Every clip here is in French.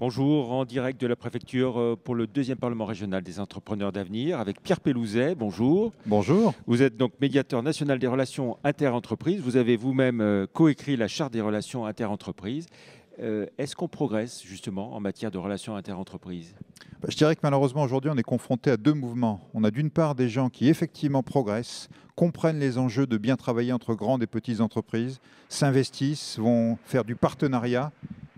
Bonjour, en direct de la préfecture pour le deuxième Parlement régional des entrepreneurs d'avenir avec Pierre Pellouzet. Bonjour. Bonjour. Vous êtes donc médiateur national des relations interentreprises. Vous avez vous-même coécrit la charte des relations interentreprises. Est-ce qu'on progresse justement en matière de relations interentreprises? Je dirais que malheureusement aujourd'hui on est confronté à deux mouvements. On a d'une part des gens qui effectivement progressent, comprennent les enjeux de bien travailler entre grandes et petites entreprises, s'investissent, vont faire du partenariat.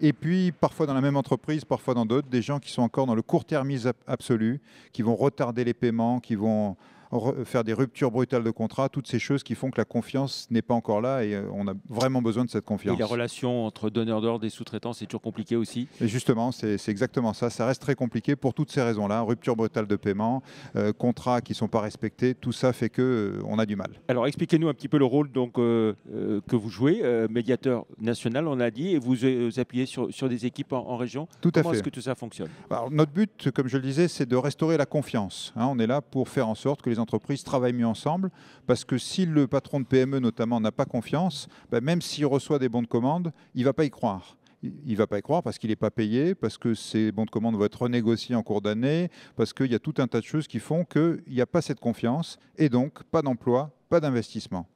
Et puis parfois dans la même entreprise, parfois dans d'autres, des gens qui sont encore dans le court-termisme absolu, qui vont retarder les paiements, qui vont faire des ruptures brutales de contrat, toutes ces choses qui font que la confiance n'est pas encore là et on a vraiment besoin de cette Et confiance. la relation entre donneurs d'ordre et sous-traitants, c'est toujours compliqué aussi? Et justement, c'est exactement ça. Ça reste très compliqué pour toutes ces raisons-là. Rupture brutale de paiement, contrats qui ne sont pas respectés, tout ça fait qu'on a du mal. Alors expliquez-nous un petit peu le rôle que vous jouez, médiateur national, on a dit, et vous appuyez sur des équipes en région. Tout à Comment est-ce fait. que tout ça fonctionne? Alors, notre but, comme je le disais, c'est de restaurer la confiance. On est là pour faire en sorte que les entreprises travaillent mieux ensemble, parce que si le patron de PME notamment n'a pas confiance, même s'il reçoit des bons de commande, il ne va pas y croire. Il ne va pas y croire parce qu'il n'est pas payé, parce que ces bons de commande vont être renégociés en cours d'année, parce qu'il y a tout un tas de choses qui font qu'il n'y a pas cette confiance, et donc pas d'emploi, pas d'investissement.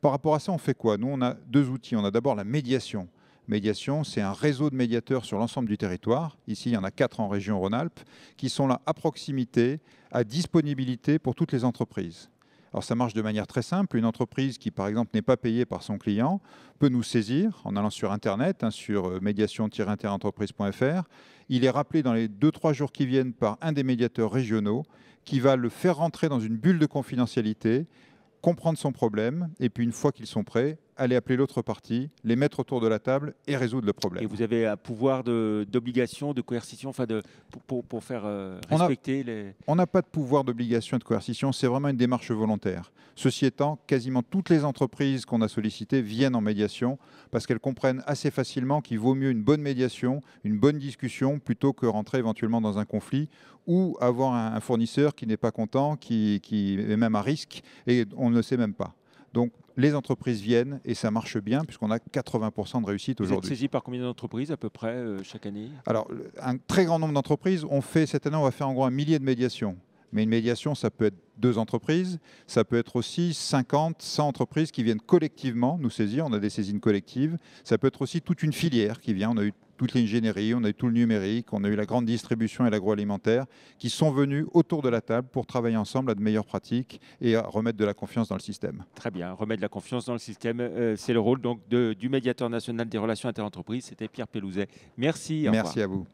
Par rapport à ça, on fait quoi? Nous, on a deux outils. On a d'abord la médiation. Médiation, c'est un réseau de médiateurs sur l'ensemble du territoire. Ici, il y en a 4 en région Rhône-Alpes, qui sont là à proximité, à disponibilité pour toutes les entreprises. Alors ça marche de manière très simple. Une entreprise qui, par exemple, n'est pas payée par son client peut nous saisir en allant sur Internet, sur médiation-interentreprise.fr. Il est rappelé dans les 2-3 jours qui viennent par un des médiateurs régionaux qui va le faire rentrer dans une bulle de confidentialité, comprendre son problème, et puis une fois qu'ils sont prêts, aller appeler l'autre partie, les mettre autour de la table et résoudre le problème. Et vous avez un pouvoir d'obligation, de coercition, enfin pour faire respecter les... On n'a pas de pouvoir d'obligation et de coercition, c'est vraiment une démarche volontaire. Ceci étant, quasiment toutes les entreprises qu'on a sollicitées viennent en médiation parce qu'elles comprennent assez facilement qu'il vaut mieux une bonne médiation, une bonne discussion, plutôt que rentrer éventuellement dans un conflit ou avoir un fournisseur qui n'est pas content, qui est même à risque et on ne le sait même pas. Donc, les entreprises viennent et ça marche bien puisqu'on a 80% de réussite aujourd'hui. Vous êtes saisi par combien d'entreprises à peu près chaque année? Alors, un très grand nombre d'entreprises. Cette année, on va faire en gros 1 millier de médiations. Mais une médiation, ça peut être 2 entreprises, ça peut être aussi 50, 100 entreprises qui viennent collectivement nous saisir. On a des saisines collectives. Ça peut être aussi toute une filière qui vient. On a eu toute l'ingénierie, on a eu tout le numérique, on a eu la grande distribution et l'agroalimentaire qui sont venus autour de la table pour travailler ensemble à de meilleures pratiques et à remettre de la confiance dans le système. Très bien, remettre de la confiance dans le système, c'est le rôle donc du médiateur national des relations interentreprises. C'était Pierre Pellouzet. Merci. Au revoir. Merci à vous.